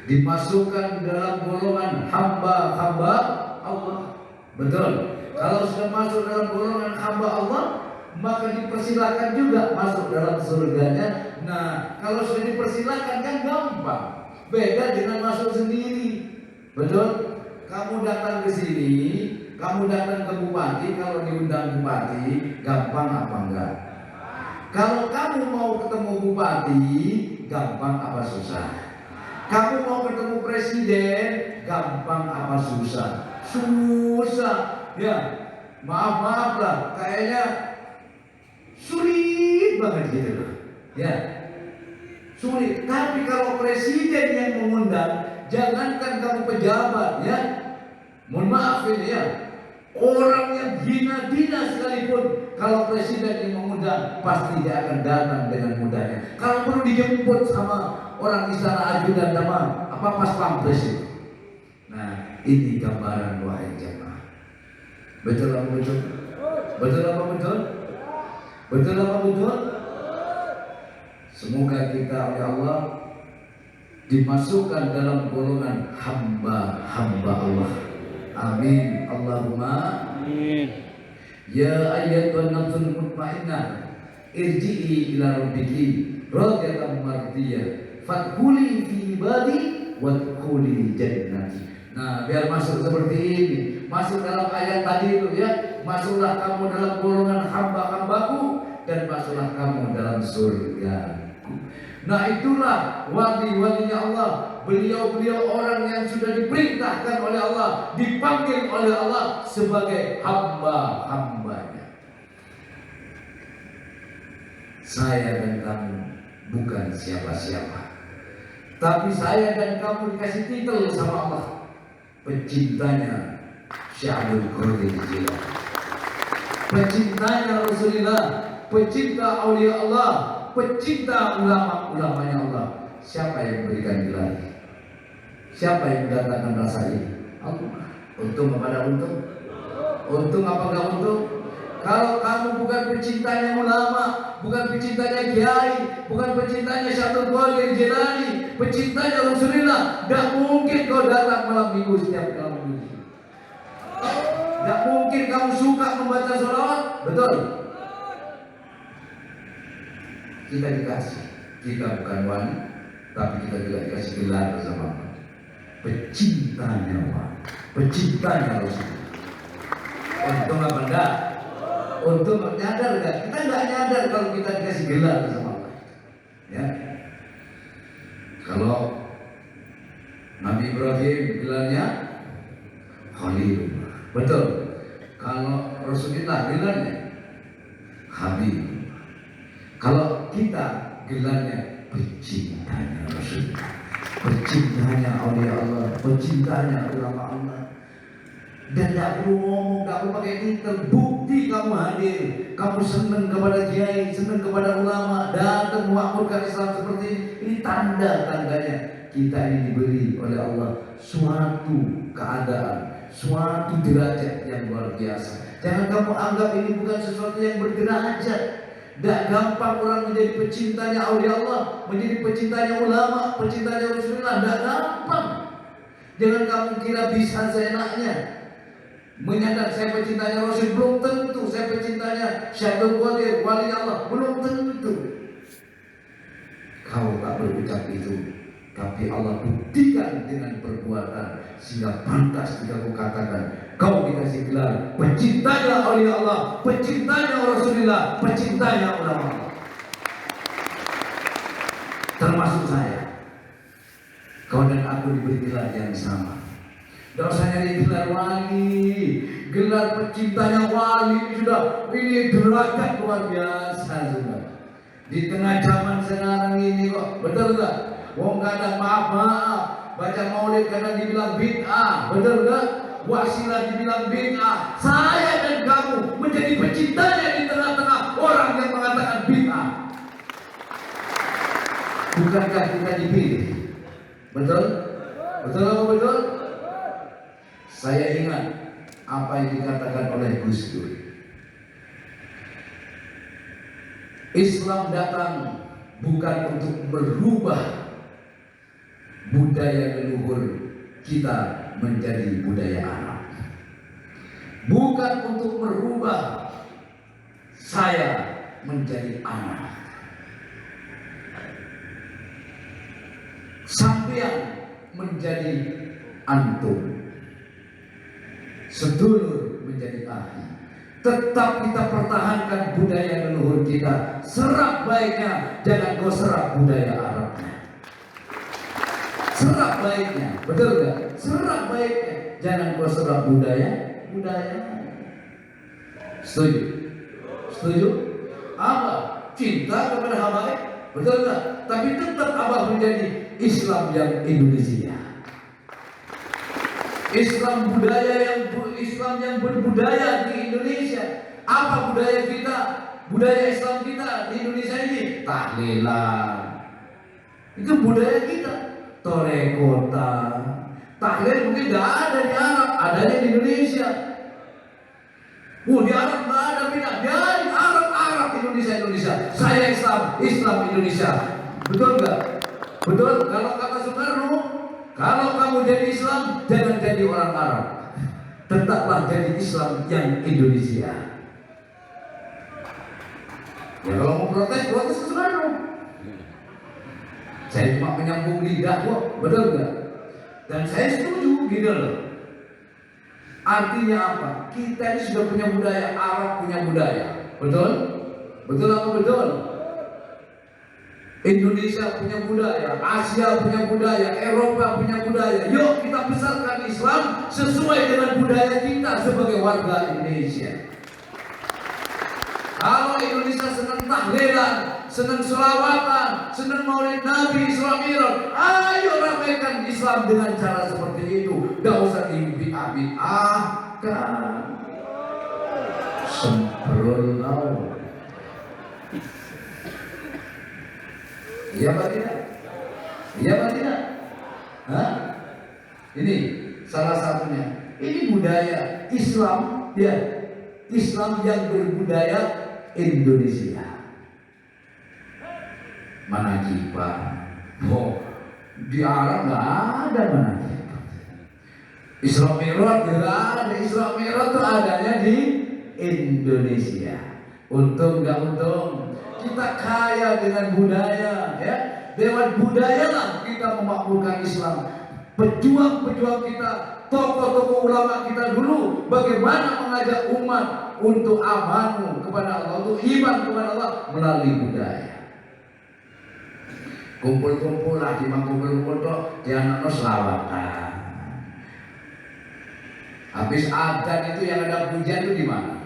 dimasukkan dalam golongan hamba Allah. Betul. Kalau sudah masuk dalam golongan hamba Allah, maka dipersilakan juga masuk dalam surganya. Nah, kalau sudah dipersilakan kan gampang. Beda dengan masuk sendiri. Betul? Kamu datang ke sini, kamu datang ke bupati, kalau diundang bupati, gampang apa enggak? Kalau kamu mau ketemu bupati, gampang apa susah? Kamu mau ketemu presiden, gampang apa susah? Susah. Ya, maaf lah, kayaknya sulit banget gitu. Ya, sulit. Tapi kalau presiden yang mengundang, jangankan kamu pejabat ya, mohon maaf ini ya, orang yang hina-hina sekalipun, kalau presiden yang mengundang pasti dia akan datang dengan mudahnya. Kalau perlu dijemput sama orang istana ajudan sama apa pas pampres itu. Nah, ini gambaran wahai jemaah. Betul apa betul? Betul apa betul? Betul apa betul? Semoga kita oleh Allah dimasukkan dalam golongan hamba-hamba Allah. Amin. Allahumma amin. Ya ayyatuhan nafsul mutmainnah, irji'i ila rabbiki radiyatan mardiyah, fadkhuli fi ibadi wadkhuli jannati. Nah, biar masuk seperti ini, masuk dalam ayat tadi itu ya, masuklah kamu dalam golongan hamba-hambaku dan masuklah kamu dalam surga. Nah, itulah wali-walinya Allah. Beliau-beliau orang yang sudah diperintahkan oleh Allah, dipanggil oleh Allah sebagai hamba-hambanya. Saya dan kamu bukan siapa-siapa, tapi saya dan kamu dikasih titel sama Allah, pecintanya Syekh Qadir Jilani, pecintanya Rasulullah, pecinta aulia Allah, pecinta ulama-ulamanya Allah. Siapa yang memberikan gelar? Siapa yang mendatangkan rasa ini? Allah. Untung apa untung? Untung apa enggak untung? Kalau kamu bukan pecintanya ulama, bukan pecintanya kiai, bukan pecintanya Syekh Qadir Jilani, pecintanya Rasulullah, tidak mungkin kau datang malam minggu setiap malam minggu. Tidak mungkin kamu suka membaca sholawat, betul? Kita dikasih, kita bukan wali, tapi kita juga dikasih gelar sama Allah, pecintanya wali, pecintanya Rasulullah. Untung apa enggak? Untung nyadar enggak? Kita enggak nyadar kalau kita dikasih gelar sama Allah. Ya. Kalau Nabi Ibrahim gelarnya Khalilullah, betul. Kalau Rasulullah gelarnya Habib. Kalau kita gelarnya pecintanya Rasulullah, pecintanya aulia Allah, pecintanya ulama Allah. Dan tidak perlu ngomong, tidak perlu pakai titel, bukti kamu hadir, kamu senang kepada kiai, senang kepada ulama, datang memakmurkan Islam seperti ini tanda-tandanya kita ini diberi oleh Allah suatu keadaan, suatu derajat yang luar biasa. Jangan kamu anggap ini bukan sesuatu yang berderajat. Tidak gampang orang menjadi pecintanya aulia Allah, menjadi pecintanya ulama, pecintanya Rasulullah. Tidak gampang. Jangan kamu kira bisa seenaknya. Menyadar saya pecintanya Rasul, belum tentu. Saya pecintanya Syekh Qadir, wali Allah, belum tentu. Kau tak berucap itu, tapi Allah buktikan dengan perbuatan, sehingga pantas jika kau katakan kau dikasih gelar pecintanya aulia Allah, pecintanya Rasulullah, pecintanya ulama. Termasuk saya. Kau dan aku diberi gelar yang sama. Tidak usah nyari gelar wali, gelar pecintanya wali ini derajat luar biasa sudah. Di tengah zaman sekarang ini kok, betul nggak? Wong kadang maaf, baca maulid kadang dibilang bid'ah, betul nggak? Wasilah dibilang bid'ah. Saya dan kamu menjadi pecintanya di tengah-tengah orang yang mengatakan bid'ah. Bukankah kita dipilih? Betul? Betul apa betul? Saya ingat apa yang dikatakan oleh Gus Dur. Islam datang bukan untuk merubah budaya leluhur kita menjadi budaya Arab, bukan untuk merubah saya menjadi anak, sampean menjadi antum, sedulur menjadi ahli. Tetap kita pertahankan budaya leluhur kita. Serap baiknya, jangan kau serap budaya Arabnya. Serap baiknya, betul gak? Serap baiknya, jangan kau serap budaya. Setuju? Setuju? Apa? Cinta kepada habaib, betul gak? Tapi tetap abah menjadi Islam yang Indonesia. Islam yang berbudaya di Indonesia. Apa budaya kita? Budaya Islam kita di Indonesia ini tahlilan. Itu budaya kita. Torekota. Tahlil mungkin tidak ada di Arab, adanya di Indonesia. Di Arab nggak ada pindah. Dari Arab Indonesia. Saya Islam Indonesia. Betul nggak? Betul. Kalau kata Soekarno, kalau kamu jadi Islam, jangan jadi orang Arab. Tetaplah jadi Islam yang Indonesia. Ya kalau mau protes ke Soekarno. Saya cuma menyambung lidah kok, betul nggak? Dan saya setuju gitu loh. Artinya apa? Kita ini sudah punya budaya, Arab punya budaya. Betul? Betul apa betul? Indonesia punya budaya, Asia punya budaya, Eropa punya budaya. Yuk kita besarkan Islam sesuai dengan budaya kita sebagai warga Indonesia. Kalau Indonesia senang tahlilan, senang selawatan, senang maulid Nabi, Isra Mi'raj, ayo ramaikan Islam dengan cara seperti itu. Tidak usah dibidah-bidahkan. Sembrono. Iya Pak tidak? Iya Pak tidak? Hah? Ini salah satunya. Ini budaya Islam, ya. Islam yang berbudaya Indonesia. Manakibah. Di Arab nggak ada manakibah. Isra Mi'raj nggak ada. Isra Mi'raj itu adanya di Indonesia. Untung nggak untung? Kita kaya dengan budaya, ya. Lewat budaya lah kita memakmurkan Islam. Pejuang-pejuang kita, tokoh-tokoh ulama kita dulu, bagaimana mengajak umat untuk aman kepada Allah, untuk iman kepada Allah melalui budaya. Kumpul-kumpul lah, di kumpul-kumpul tuh jangan selawatan. Habis adzan itu yang ada pujian itu di mana?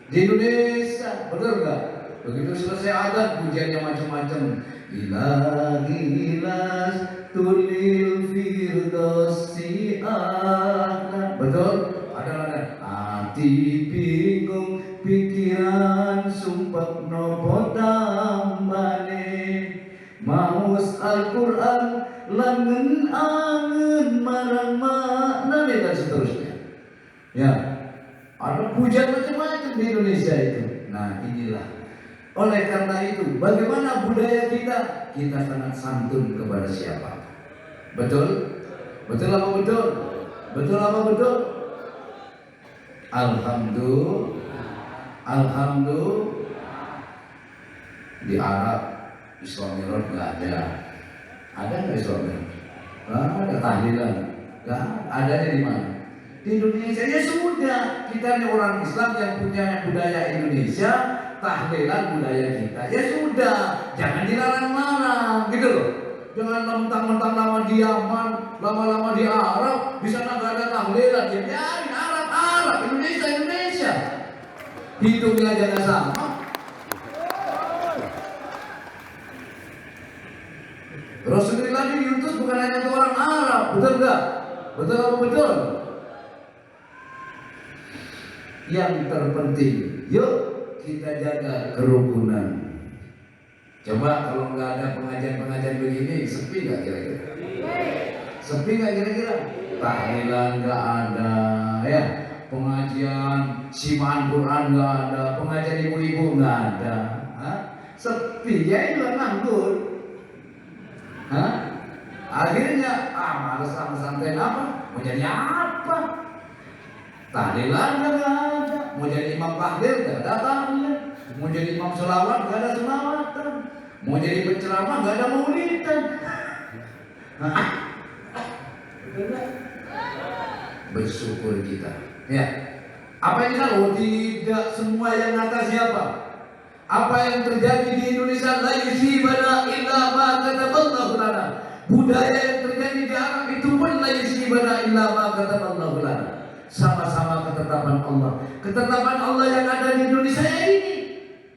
Di Indonesia, betul nggak? Begitu selesai adzan, pujiannya macam-macam. Ilahi las tulil firdausi a'la. Betul? Ada hati bingung, pikiran sumpah nopo tambane. Maus Al-Quran langen angen marang makna dan seterusnya. Ya, ada pujian macam-macam di Indonesia itu. Nah inilah. Oleh karena itu, bagaimana budaya kita? Kita sangat santun kepada siapa? Betul? Betul apa betul? Betul apa betul? Alhamdulillah. Di Arab Isra Mi'raj nggak ada. Ada nggak Isra Mi'raj? Ada tahlilan. Nggak adanya di mana? Di Indonesia. Ya sudah, kita ini orang Islam yang punya budaya Indonesia. Tahlilan budaya kita. Ya sudah, jangan dilarang-larang, gitu loh. Jangan mentang-mentang lama di Yaman, lama-lama di Arab, di sana nggak ada tahlilan. Ya biarin Arab, Indonesia. Hidungnya aja nggak sama. Rasulullah diutus bukan hanya untuk orang Arab, betul nggak? Betul apa betul? Yang terpenting, yuk kita jaga kerukunan. Coba kalau nggak ada pengajian begini, sepi nggak kira-kira? Sepi nggak kira-kira? Tahlilan nggak ada, ya. Pengajian simaan Quran nggak ada, pengajian ibu-ibu nggak ada. Hah? Sepi, ya itu nganggur. Hah? Akhirnya, males sama santai apa? Mau jadi apa? Tahlilan nggak ada. Mau jadi imam tahlil nggak ada tahlil. Mau jadi imam selawat nggak ada selawatan. Mau jadi penceramah nggak ada maulidan. Bersyukur kita. Ya. Apa yang salah? Oh, tidak semua yang atas siapa? Apa yang terjadi di Indonesia la yusibana illa ma kataballahu lana. Budaya yang terjadi di Arab itu pun la yusibana illa ma kataballahu lana. Sama-sama ketetapan Allah. Ketetapan Allah yang ada di Indonesia ini.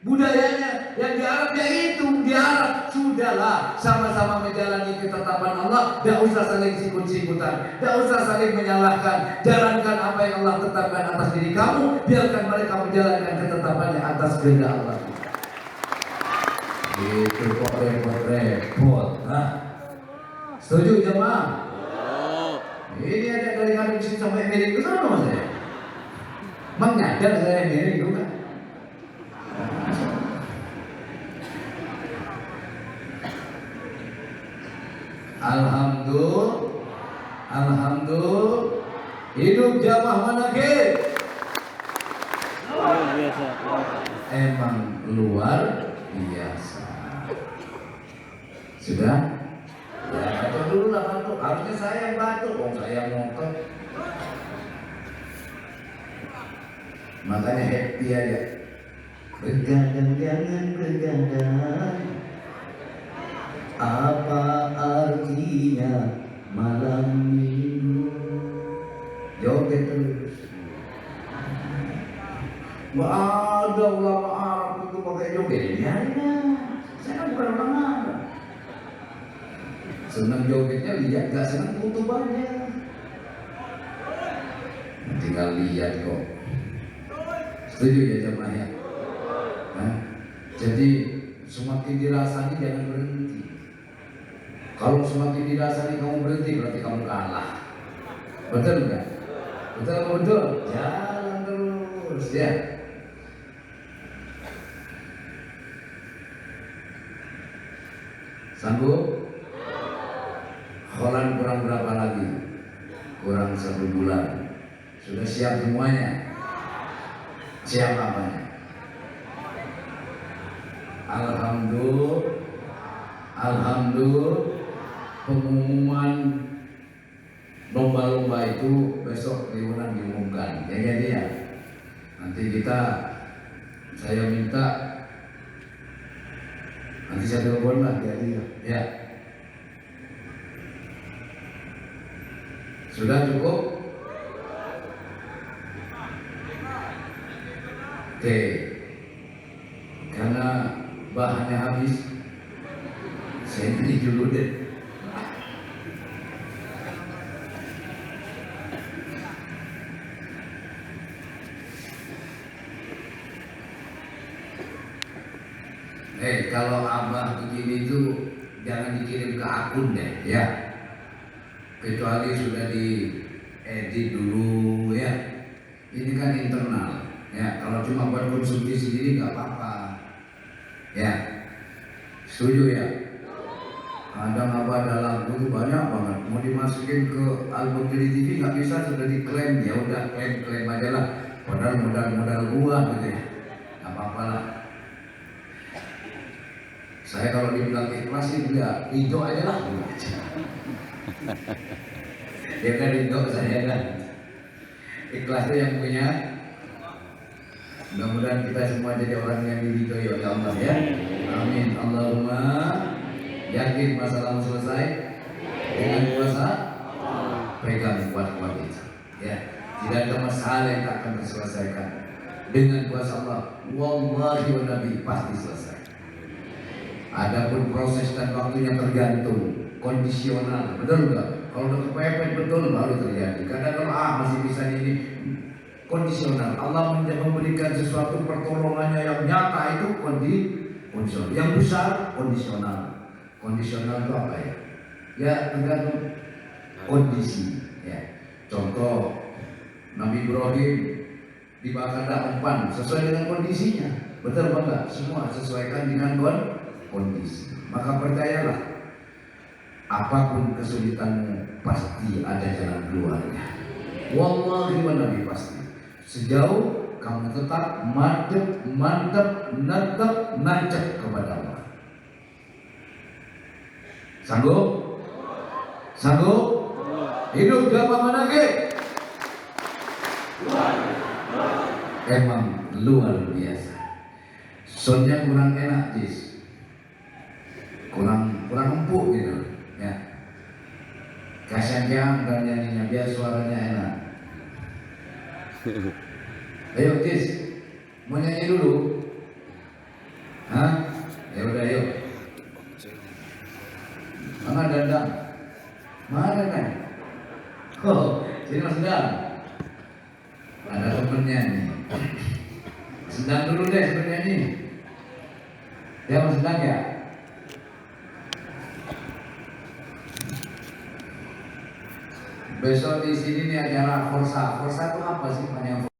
Budayanya yang di Arab ya itu, di Arab sudahlah sama-sama menjalani ketetapan Allah. Tidak usah saling sikut-sikutan, tidak usah saling menyalahkan. Jalankan apa yang Allah tetapkan atas diri kamu, biarkan mereka menjalankan ketetapannya atas kehendak Allah. Itu kok repot-repot. Setuju jemaah? Ini ada dari kami sini sampai miring ke sana mas ya. Menyadar saya miring juga. Alhamdulillah, hidup jamaah manakib. Luar biasa. Emang luar biasa. Sudah? Ya, batuk dulu lah batuk. Harusnya saya yang batuk, saya yang ngomong. Makanya happy aja. Begadang jangan begadang. Apa artinya malam minggu? Joget terus. Ada ulama Arab itu pakai joget. Ya, saya kan bukan orang Arab. Senang jogetnya lihat, gak senang kutubannya. Tinggal lihat kok. Setuju ya jemaah ya? Jadi semakin dirasani jangan berhenti. Kalau semakin dirasani kamu berhenti berarti kamu kalah. Betul enggak? Betul apa betul? Jalan terus ya. Sanggup? Kholan kurang berapa lagi? Kurang 1 bulan. Sudah siap semuanya? Siap apanya? Alhamdulillah, pengumuman lomba-lomba itu besok diundang diumumkan. Ya jadi ya. Nanti saya minta nanti saya telepon lah ya. Sudah cukup? Oke. Karena bahannya habis, saya beli dulu deh. Kalau abah begini tuh jangan dikirim ke akun deh ya. Kecuali sudah diedit dulu ya. Ini kan internal ya. Kalau cuma buat konsumsi sendiri nggak apa-apa ya. Setuju ya? Kadang abah ada lagu itu banyak banget mau dimasukin ke album TV nggak bisa, sudah diklaim. Ya udah klaim aja lah. Padahal modal gua gitu ya. Nggak apa-apa lah. Saya kalau dibilang ikhlasin enggak, ridho aja lah. Ya kan ridho saya kan. Ikhlas itu yang punya. Mudah-mudahan kita semua jadi orang yang diridhoi oleh Allah ya. Amin. Allahumma. Yakin masalahmu selesai dengan kuasa. Pegang kuat-kuat itu. Ya. Tidak ada masalah yang tak akan terselesaikan dengan kuasa Allah. Wallahi wa nabi pasti selesai. Adapun proses dan waktunya tergantung, kondisional, betul nggak? Kalau udah kepepet betul baru terjadi. Kadang masih bisa ini kondisional. Allah memberikan sesuatu pertolongannya yang nyata itu kondisional. Yang besar kondisional. Kondisional itu apa ya? Ya tergantung kondisi. Ya. Contoh Nabi Ibrahim dibakar umpan sesuai dengan kondisinya. Betul enggak? Semua sesuaikan dengan kondisi. Maka percayalah, apapun kesulitanmu pasti ada jalan keluarnya. Wallahi wa nabi pasti. Sejauh kamu tetap mantap, nancep kepada Allah. Sanggup? Sanggup? Hidup jamaah manakib. Emang luar biasa. Soundnya kurang enak, Jis. Kurang empuk gitu ya. Kasihan dan nyanyinya biar suaranya enak. Ayo Tis, mau nyanyi dulu? Hah? Ya udah yuk. sedang? Ada temennya nih. Sedang dulu deh sebenarnya nih. Dia mau sedang ya? Besok di sini nih acara Forsa. Forsa itu apa sih?